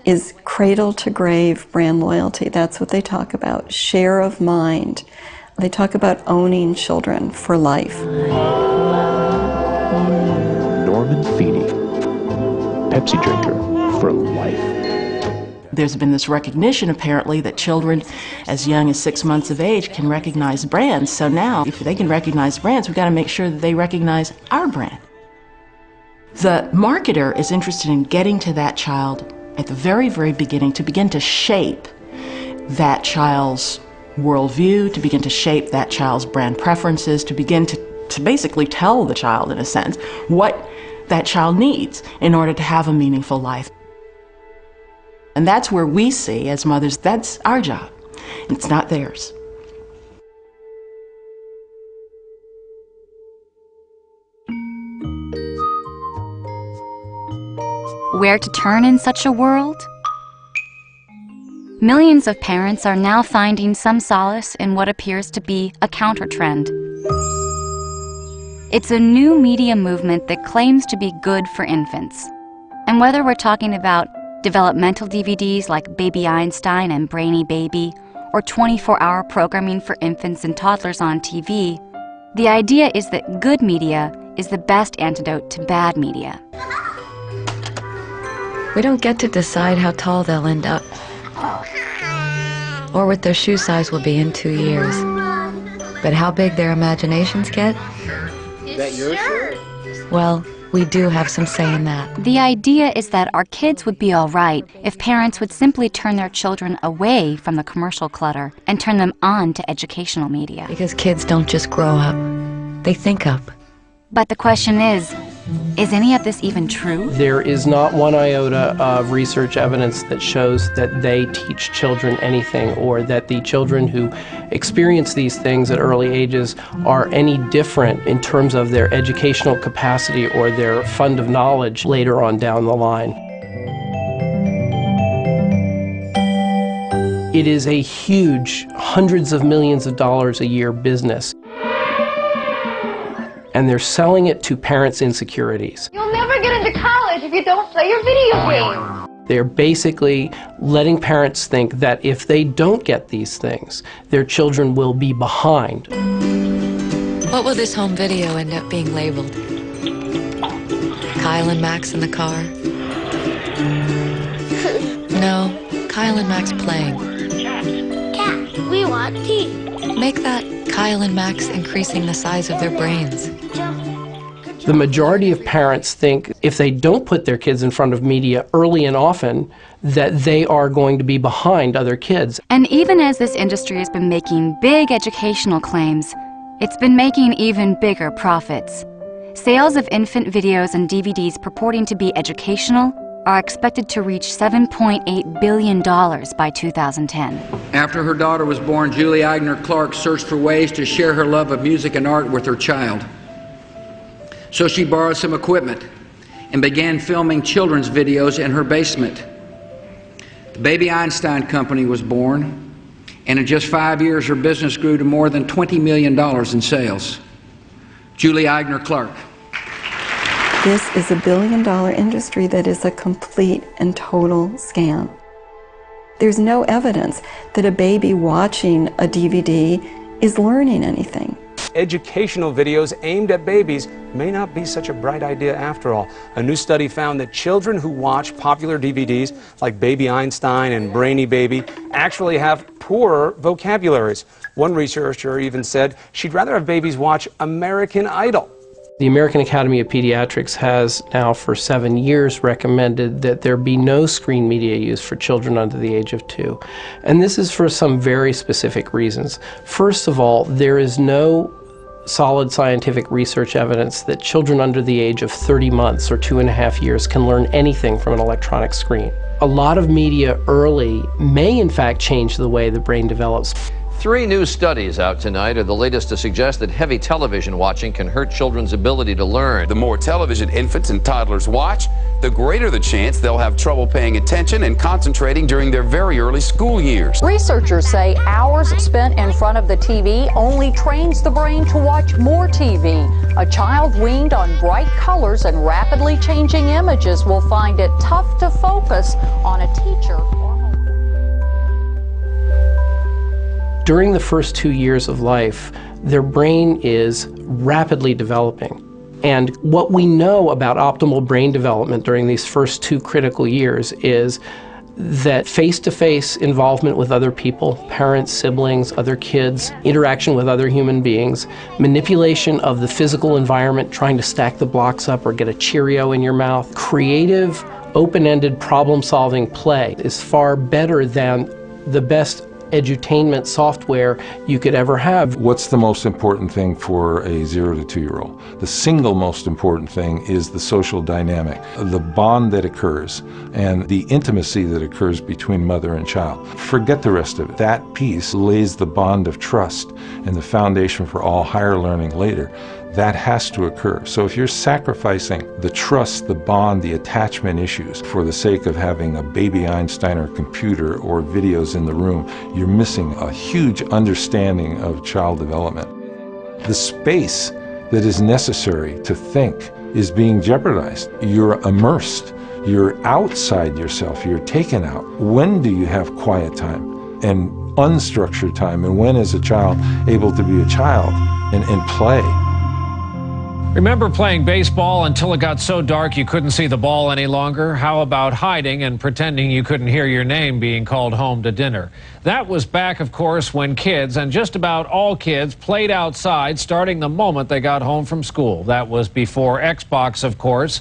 is cradle-to-grave brand loyalty. That's what they talk about. Share of mind. They talk about owning children for life. Norman Feeney, Pepsi drinker for life. There's been this recognition, apparently, that children as young as 6 months of age can recognize brands. So now, if they can recognize brands, we've got to make sure that they recognize our brand. The marketer is interested in getting to that child at the very, very beginning to begin to shape that child's worldview, to begin to shape that child's brand preferences, to begin to basically tell the child, in a sense, what that child needs in order to have a meaningful life. And that's where we see, as mothers, that's our job. It's not theirs. Where to turn in such a world? Millions of parents are now finding some solace in what appears to be a counter-trend. It's a new media movement that claims to be good for infants. And whether we're talking about developmental DVDs like Baby Einstein and Brainy Baby, or 24-hour programming for infants and toddlers on TV, the idea is that good media is the best antidote to bad media. We don't get to decide how tall they'll end up, or what their shoe size will be in 2 years. But how big their imaginations get? Is that your shirt? Well, we do have some say in that. The idea is that our kids would be all right if parents would simply turn their children away from the commercial clutter and turn them on to educational media. Because kids don't just grow up, they think up. But the question is any of this even true? There is not one iota of research evidence that shows that they teach children anything, or that the children who experience these things at early ages are any different in terms of their educational capacity or their fund of knowledge later on down the line. It is a huge, hundreds of millions of dollars a year business. And they're selling it to parents' insecurities. You'll never get into college if you don't play your video game. They're basically letting parents think that if they don't get these things, their children will be behind. What will this home video end up being labeled? Kyle and Max in the car? No, Kyle and Max playing. Cat, we want tea. Make that Kyle and Max increasing the size of their brains. The majority of parents think if they don't put their kids in front of media early and often, that they are going to be behind other kids. And even as this industry has been making big educational claims, it's been making even bigger profits. Sales of infant videos and DVDs purporting to be educational are expected to reach $7.8 billion by 2010. After her daughter was born, Julie Eigner Clark searched for ways to share her love of music and art with her child. So she borrowed some equipment and began filming children's videos in her basement. The Baby Einstein Company was born, and in just 5 years her business grew to more than $20 million in sales. Julie Eigner Clark. This is a billion-dollar industry that is a complete and total scam. There's no evidence that a baby watching a DVD is learning anything. Educational videos aimed at babies may not be such a bright idea after all. A new study found that children who watch popular DVDs like Baby Einstein and Brainy Baby actually have poorer vocabularies. One researcher even said she'd rather have babies watch American Idol. The American Academy of Pediatrics has now for 7 years recommended that there be no screen media use for children under the age of 2. And this is for some very specific reasons. First of all, there is no solid scientific research evidence that children under the age of 30 months or 2.5 years can learn anything from an electronic screen. A lot of media early may in fact change the way the brain develops. 3 new studies out tonight are the latest to suggest that heavy television watching can hurt children's ability to learn. The more television infants and toddlers watch, the greater the chance they'll have trouble paying attention and concentrating during their very early school years. Researchers say hours spent in front of the TV only trains the brain to watch more TV. A child weaned on bright colors and rapidly changing images will find it tough to focus on a teacher. During the first 2 years of life, their brain is rapidly developing. And what we know about optimal brain development during these first 2 critical years is that face-to-face involvement with other people, parents, siblings, other kids, interaction with other human beings, manipulation of the physical environment, trying to stack the blocks up or get a Cheerio in your mouth, creative, open-ended problem-solving play is far better than the best edutainment software you could ever have. What's the most important thing for a 0 to 2-year-old? The single most important thing is the social dynamic, the bond that occurs, and the intimacy that occurs between mother and child. Forget the rest of it. That piece lays the bond of trust and the foundation for all higher learning later. That has to occur. So if you're sacrificing the trust, the bond, the attachment issues for the sake of having a baby Einstein or computer or videos in the room, you're missing a huge understanding of child development. The space that is necessary to think is being jeopardized. You're immersed. You're outside yourself. You're taken out. When do you have quiet time and unstructured time? And when is a child able to be a child and play? Remember playing baseball until it got so dark you couldn't see the ball any longer? How about hiding and pretending you couldn't hear your name being called home to dinner? That was back, of course, when kids, and just about all kids, played outside starting the moment they got home from school. That was before Xbox, of course.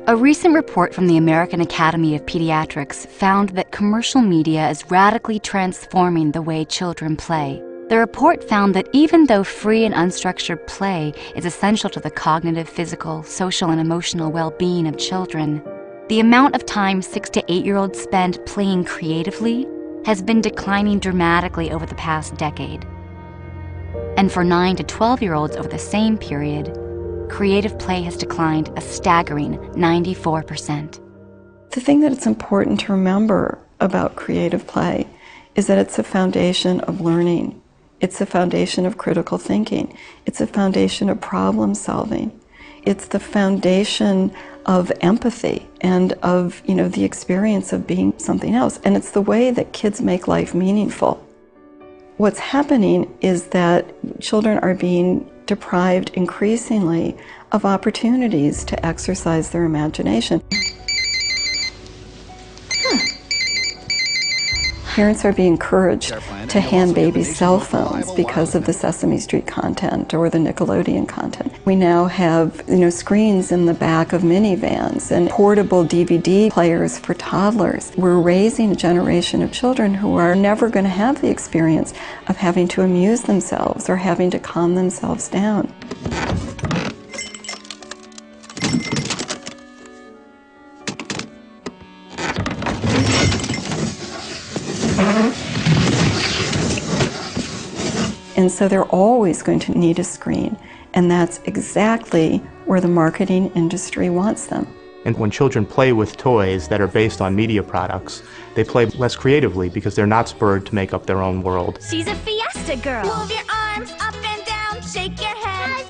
A recent report from the American Academy of Pediatrics found that commercial media is radically transforming the way children play. The report found that even though free and unstructured play is essential to the cognitive, physical, social, and emotional well-being of children, the amount of time 6 to 8-year-olds spend playing creatively has been declining dramatically over the past decade. And for 9 to 12-year-olds over the same period, creative play has declined a staggering 94%. The thing that it's important to remember about creative play is that it's a foundation of learning. It's a foundation of critical thinking. It's a foundation of problem solving. It's the foundation of empathy and of, the experience of being something else. And it's the way that kids make life meaningful. What's happening is that children are being deprived increasingly of opportunities to exercise their imagination. Parents are being encouraged to hand babies cell phones because of the Sesame Street content or the Nickelodeon content. We now have, screens in the back of minivans and portable DVD players for toddlers. We're raising a generation of children who are never going to have the experience of having to amuse themselves or having to calm themselves down. And so they're always going to need a screen, and that's exactly where the marketing industry wants them. And when children play with toys that are based on media products, they play less creatively because they're not spurred to make up their own world. She's a fiesta girl. Move your arms up and down, shake your head.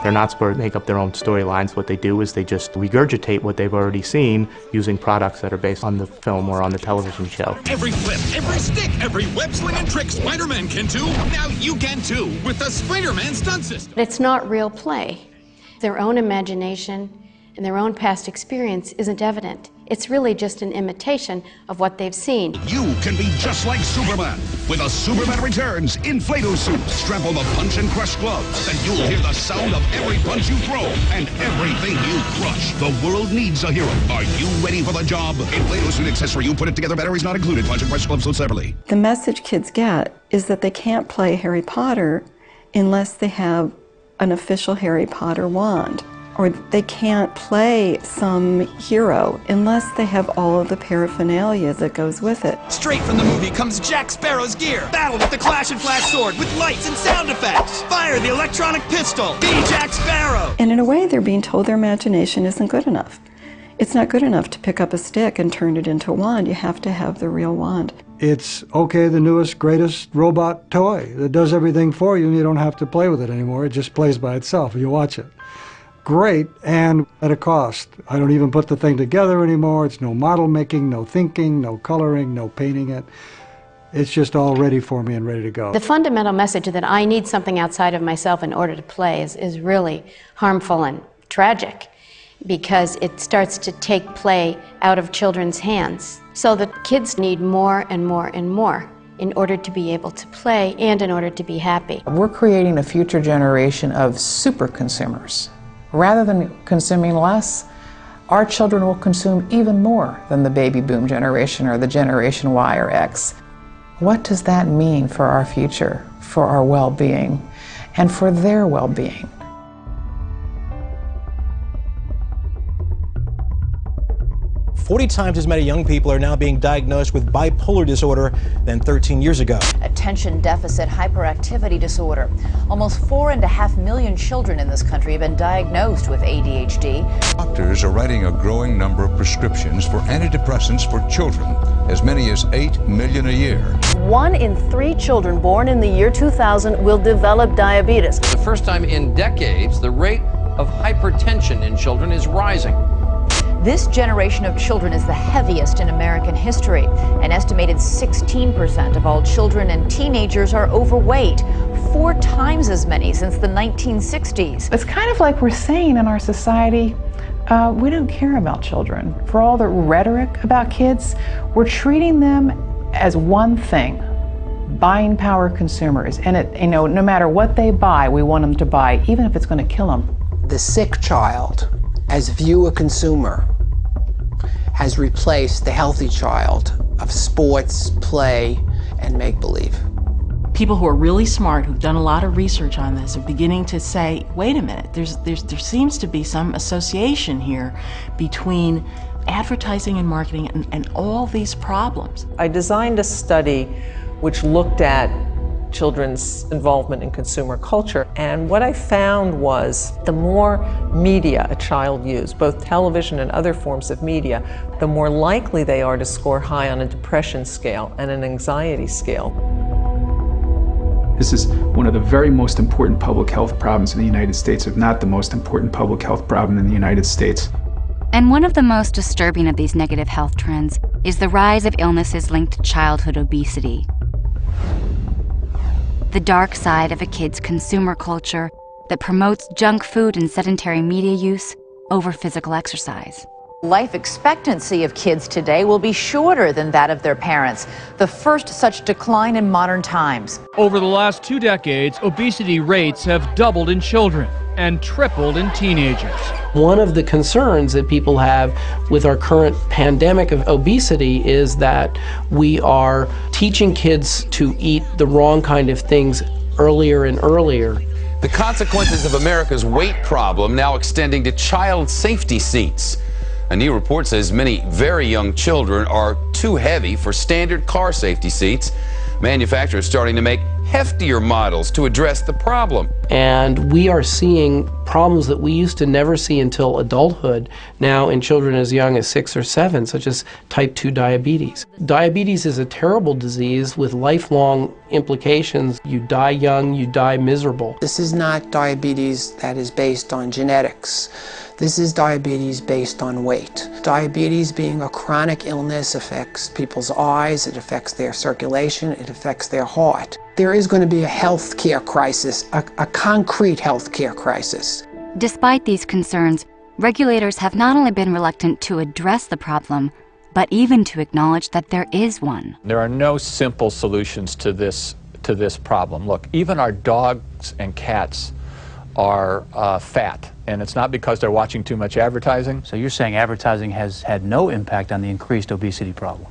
They're not spurred to make up their own storylines. What they do is they just regurgitate what they've already seen using products that are based on the film or on the television show. Every flip, every stick, every web sling and trick Spider-Man can do, now you can too with the Spider-Man stunt system. It's not real play. Their own imagination and their own past experience isn't evident. It's really just an imitation of what they've seen. You can be just like Superman. With a Superman Returns inflatable suit, strap on the punch and crush gloves, and you'll hear the sound of every punch you throw and everything you crush. The world needs a hero. Are you ready for the job? Inflatable suit accessory, you put it together, batteries not included. Punch and crush gloves sold separately. The message kids get is that they can't play Harry Potter unless they have an official Harry Potter wand. Or they can't play some hero unless they have all of the paraphernalia that goes with it. Straight from the movie comes Jack Sparrow's gear. Battle with the Clash and Flash sword with lights and sound effects. Fire the electronic pistol. Be Jack Sparrow. And in a way, they're being told their imagination isn't good enough. It's not good enough to pick up a stick and turn it into a wand. You have to have the real wand. It's, okay, the newest, greatest robot toy that does everything for you, and you don't have to play with it anymore. It just plays by itself, and you watch it. Great, and at a cost. I don't even put the thing together anymore. It's no model making, no thinking, no coloring, no painting it. It's just all ready for me and ready to go. The fundamental message that I need something outside of myself in order to play is really harmful and tragic, because it starts to take play out of children's hands. So the kids need more and more and more in order to be able to play and in order to be happy. We're creating a future generation of super consumers. Rather than consuming less, our children will consume even more than the baby boom generation or the Generation Y or X. What does that mean for our future, for our well-being, and for their well-being? 40 times as many young people are now being diagnosed with bipolar disorder than 13 years ago. Attention deficit hyperactivity disorder. Almost 4.5 million children in this country have been diagnosed with ADHD. Doctors are writing a growing number of prescriptions for antidepressants for children, as many as 8 million a year. 1 in 3 children born in the year 2000 will develop diabetes. For the first time in decades, the rate of hypertension in children is rising. This generation of children is the heaviest in American history. An estimated 16% of all children and teenagers are overweight, 4 times as many since the 1960s. It's kind of like we're saying in our society, we don't care about children. For all the rhetoric about kids, we're treating them as one thing, buying power consumers. And no matter what they buy, we want them to buy, even if it's going to kill them. The sick child, as viewer consumer, has replaced the healthy child of sports, play, and make-believe. People who are really smart, who've done a lot of research on this, are beginning to say, wait a minute, there seems to be some association here between advertising and marketing and all these problems. I designed a study which looked at children's involvement in consumer culture, and what I found was the more media a child used, both television and other forms of media, the more likely they are to score high on a depression scale and an anxiety scale. This is one of the very most important public health problems in the United States, if not the most important public health problem in the United States. And one of the most disturbing of these negative health trends is the rise of illnesses linked to childhood obesity. The dark side of a kid's consumer culture that promotes junk food and sedentary media use over physical exercise. Life expectancy of kids today will be shorter than that of their parents, the first such decline in modern times. Over the last 2 decades, obesity rates have doubled in children and tripled in teenagers. One of the concerns that people have with our current pandemic of obesity is that we are teaching kids to eat the wrong kind of things earlier and earlier. The consequences of America's weight problem now extending to child safety seats. A new report says many very young children are too heavy for standard car safety seats. Manufacturers starting to make heftier models to address the problem. And we are seeing problems that we used to never see until adulthood now in children as young as 6 or 7, such as type 2 diabetes. Diabetes is a terrible disease with lifelong implications. You die young, you die miserable. This is not diabetes that is based on genetics. This is diabetes based on weight. Diabetes, being a chronic illness, affects people's eyes, it affects their circulation, it affects their heart. There is going to be a health care crisis, a concrete health care crisis. Despite these concerns, regulators have not only been reluctant to address the problem, but even to acknowledge that there is one. There are no simple solutions to this problem. Look, even our dogs and cats are fat, and it's not because they're watching too much advertising. So you're saying advertising has had no impact on the increased obesity problem?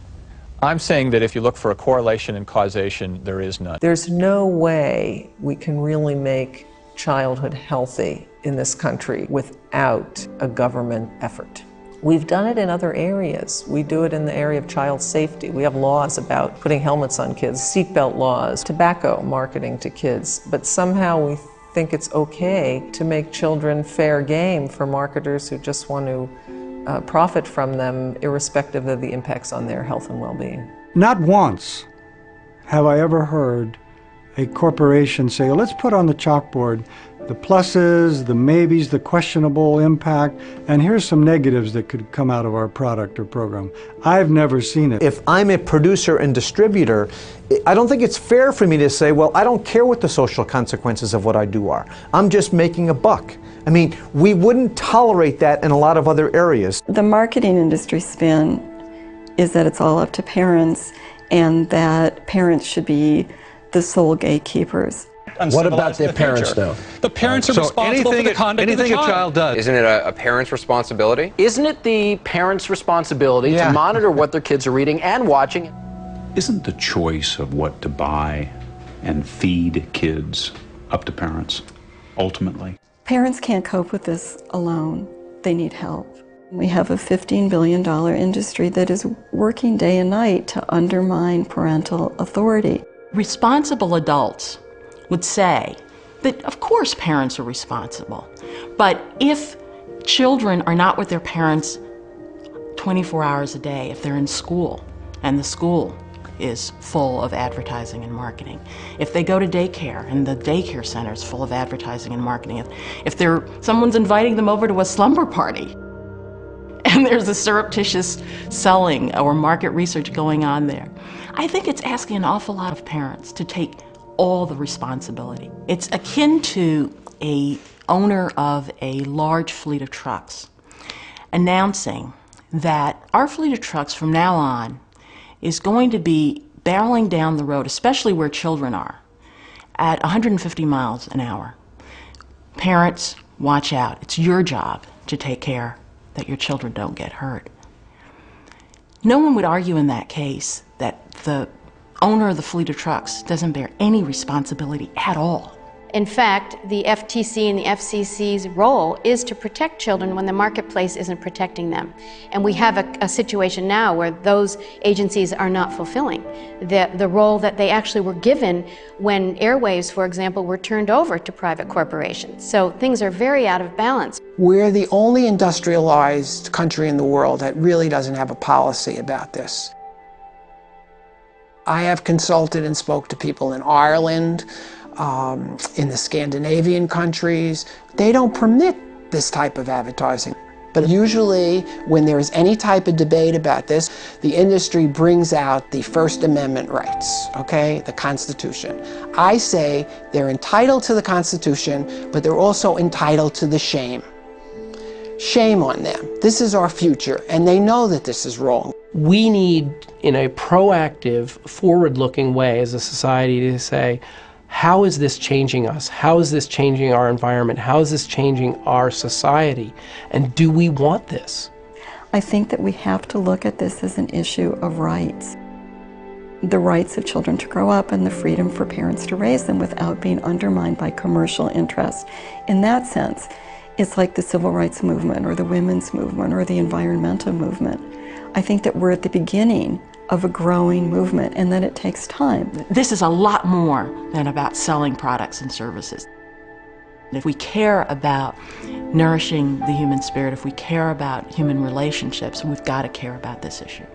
I'm saying that if you look for a correlation and causation, there is none. There's no way we can really make childhood healthy in this country without a government effort. We've done it in other areas. We do it in the area of child safety. We have laws about putting helmets on kids, seatbelt laws, tobacco marketing to kids, but somehow we think it's okay to make children fair game for marketers who just want to profit from them, irrespective of the impacts on their health and well-being. Not once have I ever heard a corporation say, let's put on the chalkboard the pluses, the maybes, the questionable impact, and here's some negatives that could come out of our product or program. I've never seen it. If I'm a producer and distributor, I don't think it's fair for me to say, well, I don't care what the social consequences of what I do are. I'm just making a buck. I mean, we wouldn't tolerate that in a lot of other areas. The marketing industry spin is that it's all up to parents and that parents should be the sole gatekeepers. What about their parents, though? The parents are responsible for the conduct of the child. Does. Isn't it a parent's responsibility? Isn't it the parents' responsibility to monitor what their kids are reading and watching? Isn't the choice of what to buy and feed kids up to parents, ultimately? Parents can't cope with this alone. They need help. We have a $15 billion industry that is working day and night to undermine parental authority. Responsible adults would say that, of course, parents are responsible. But if children are not with their parents 24 hours a day, if they're in school and the school is full of advertising and marketing, if they go to daycare and the daycare center is full of advertising and marketing, if someone's inviting them over to a slumber party and there's a surreptitious selling or market research going on there, I think it's asking an awful lot of parents to take all the responsibility. It's akin to an owner of a large fleet of trucks announcing that our fleet of trucks from now on is going to be barreling down the road, especially where children are, at 150 miles an hour. Parents, watch out. It's your job to take care that your children don't get hurt. No one would argue in that case that the owner of the fleet of trucks doesn't bear any responsibility at all. In fact, the FTC and the FCC's role is to protect children when the marketplace isn't protecting them. And we have a situation now where those agencies are not fulfilling the role that they actually were given when airwaves, for example, were turned over to private corporations. So things are very out of balance. We're the only industrialized country in the world that really doesn't have a policy about this. I have consulted and spoke to people in Ireland, in the Scandinavian countries. They don't permit this type of advertising. But usually, when there's any type of debate about this, the industry brings out the First Amendment rights, okay, the Constitution. I say they're entitled to the Constitution, but they're also entitled to the shame. Shame on them. This is our future, and they know that this is wrong. We need, in a proactive, forward-looking way as a society, to say, how is this changing us? How is this changing our environment? How is this changing our society? And do we want this? I think that we have to look at this as an issue of rights. The rights of children to grow up and the freedom for parents to raise them without being undermined by commercial interests. In that sense, it's like the civil rights movement or the women's movement or the environmental movement. I think that we're at the beginning of a growing movement and that it takes time. This is a lot more than about selling products and services. If we care about nourishing the human spirit, if we care about human relationships, we've got to care about this issue.